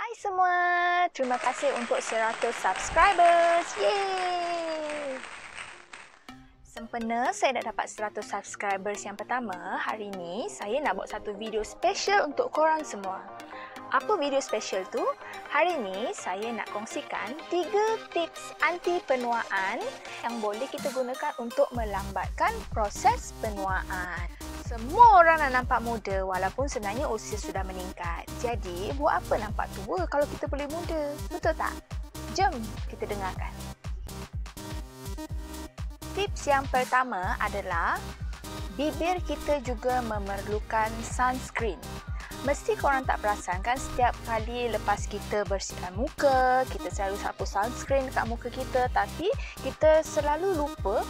Hai semua, terima kasih untuk 100 subscribers. Yeay! Sempena saya dah dapat 100 subscribers yang pertama, hari ini saya nak buat satu video special untuk korang semua. Apa video special tu? Hari ini saya nak kongsikan 3 tips anti penuaan yang boleh kita gunakan untuk melambatkan proses penuaan. Semua orang nak nampak muda walaupun sebenarnya usia sudah meningkat. Jadi, buat apa nampak tua kalau kita boleh muda? Betul tak? Jom kita dengarkan. Tips yang pertama adalah bibir kita juga memerlukan sunscreen. Mesti korang tak perasan kan, setiap kali lepas kita bersihkan muka, kita selalu sapu sunscreen dekat muka kita, tapi kita selalu lupa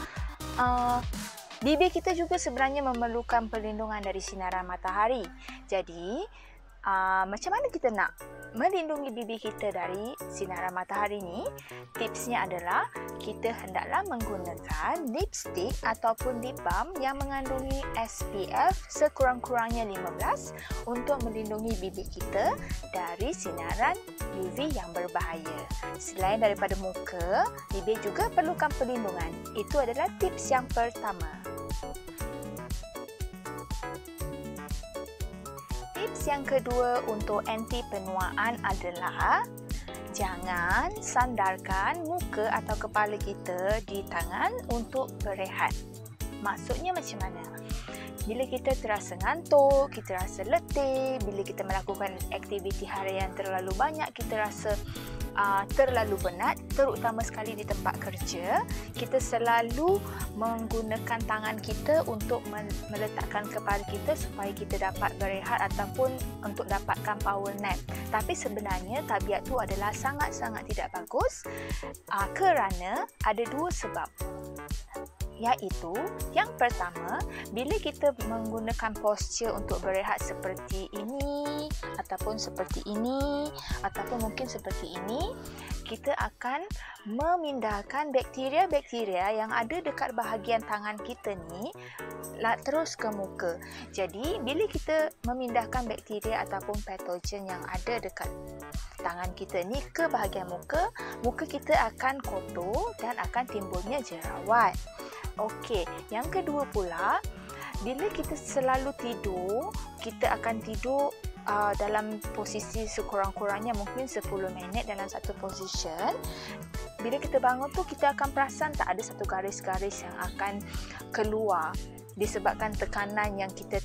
bibir kita juga sebenarnya memerlukan perlindungan dari sinaran matahari. Jadi, macam mana kita nak melindungi bibir kita dari sinaran matahari ni? Tipsnya adalah kita hendaklah menggunakan lipstick ataupun lip balm yang mengandungi SPF sekurang-kurangnya 15 untuk melindungi bibir kita dari sinaran UV yang berbahaya. Selain daripada muka, bibir juga perlukan perlindungan. Itu adalah tips yang pertama. Tips yang kedua untuk anti penuaan adalah jangan sandarkan muka atau kepala kita di tangan untuk berehat. Maksudnya macam mana? Bila kita terasa ngantuk, kita rasa letih, bila kita melakukan aktiviti harian terlalu banyak, kita rasa terlalu penat, terutama sekali di tempat kerja, kita selalu menggunakan tangan kita untuk meletakkan kepala kita supaya kita dapat berehat ataupun untuk dapatkan power nap. Tapi sebenarnya tabiat tu adalah sangat-sangat tidak bagus kerana ada dua sebab. Iaitu, yang pertama, bila kita menggunakan posture untuk berehat seperti ini ataupun seperti ini ataupun mungkin seperti ini, kita akan memindahkan bakteria-bakteria yang ada dekat bahagian tangan kita ni terus ke muka. Jadi, bila kita memindahkan bakteria ataupun patogen yang ada dekat tangan kita ni ke bahagian muka, muka kita akan kotor dan akan timbulnya jerawat. Okey, yang kedua pula, bila kita selalu tidur, kita akan tidur dalam posisi sekurang-kurangnya mungkin 10 minit dalam satu position. Bila kita bangun tu, kita akan perasan tak ada satu garis-garis yang akan keluar disebabkan tekanan yang kita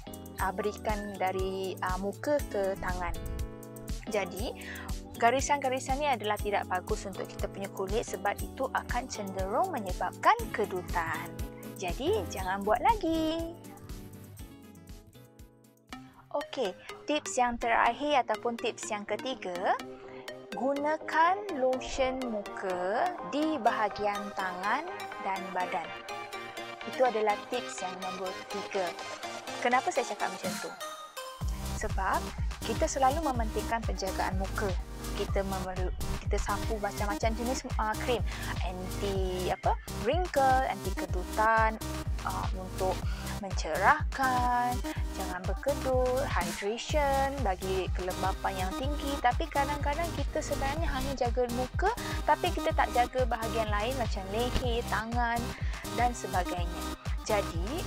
berikan dari muka ke tangan. Jadi, garisan-garisan ni adalah tidak bagus untuk kita punya kulit sebab itu akan cenderung menyebabkan kedutan. Jadi, jangan buat lagi. Okey, tips yang terakhir ataupun tips yang ketiga, gunakan lotion muka di bahagian tangan dan badan. Itu adalah tips yang nombor 3. Kenapa saya cakap macam tu? Sebab kita selalu mementingkan penjagaan muka. Kita sapu macam-macam jenis krim anti wrinkle, anti kedutan, untuk mencerahkan, jangan berkedut, hydration, bagi kelembapan yang tinggi. Tapi kadang-kadang kita sebenarnya hanya jaga muka tapi kita tak jaga bahagian lain macam leher, tangan dan sebagainya. Jadi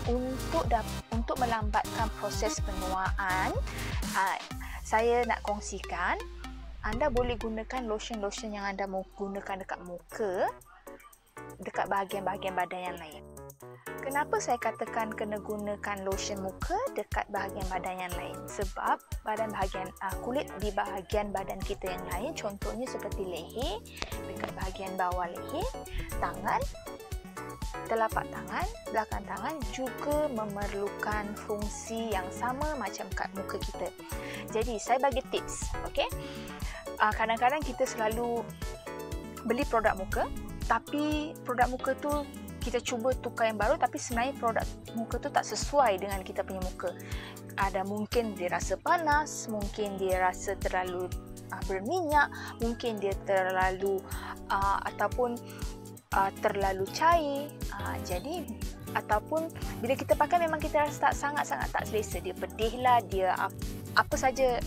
untuk melambatkan proses penuaan, saya nak kongsikan anda boleh gunakan lotion-lotion yang anda gunakan dekat muka, dekat bahagian-bahagian badan yang lain. Kenapa saya katakan kena gunakan lotion muka dekat bahagian badan yang lain? Sebab kulit di bahagian badan kita yang lain, contohnya seperti leher, dekat bahagian bawah leher, tangan, telapak tangan, belakang tangan juga memerlukan fungsi yang sama macam kat muka kita. Jadi, saya bagi tips, okey? Kadang-kadang kita selalu beli produk muka, tapi produk muka tu kita cuba tukar yang baru, tapi sebenarnya produk muka tu tak sesuai dengan kita punya muka. Ada mungkin dia rasa panas, mungkin dia rasa terlalu berminyak, mungkin dia terlalu ataupun terlalu cair. Jadi ataupun bila kita pakai memang kita rasa sangat-sangat tak selesa, dia pedih lah, dia apa saja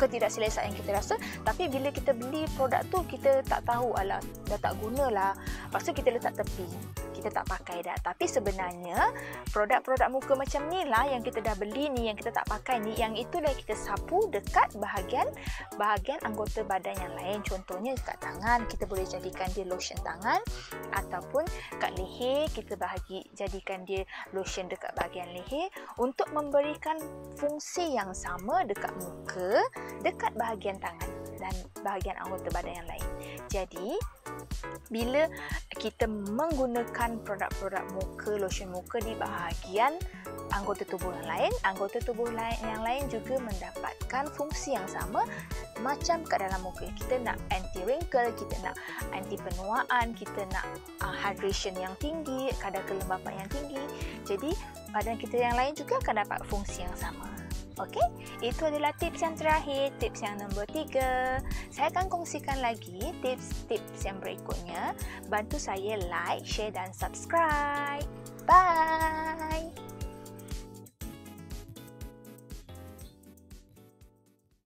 ketidakselesaan yang kita rasa, tapi bila kita beli produk tu kita tak tahu, alah dah tak gunalah, lepas tu kita letak tepi, kita tak pakai dah. Tapi sebenarnya produk-produk muka macam ni lah yang kita dah beli ni, yang kita tak pakai ni, yang itulah kita sapu dekat bahagian anggota badan yang lain. Contohnya dekat tangan, kita boleh jadikan dia lotion tangan, ataupun kat leher kita jadikan dia lotion dekat bahagian leher untuk memberikan fungsi yang sama dekat muka, dekat bahagian tangan dan bahagian anggota badan yang lain. Jadi bila kita menggunakan produk-produk muka, lotion muka di bahagian anggota tubuh yang lain, anggota tubuh yang lain juga mendapatkan fungsi yang sama macam kat dalam muka. Kita nak anti wrinkle, kita nak anti penuaan, kita nak hydration yang tinggi, kadar kelembapan yang tinggi. Jadi badan kita yang lain juga akan dapat fungsi yang sama. Okey, itu adalah tips yang terakhir, tips yang nombor 3. Saya akan kongsikan lagi tips-tips yang berikutnya. Bantu saya like, share dan subscribe. Bye!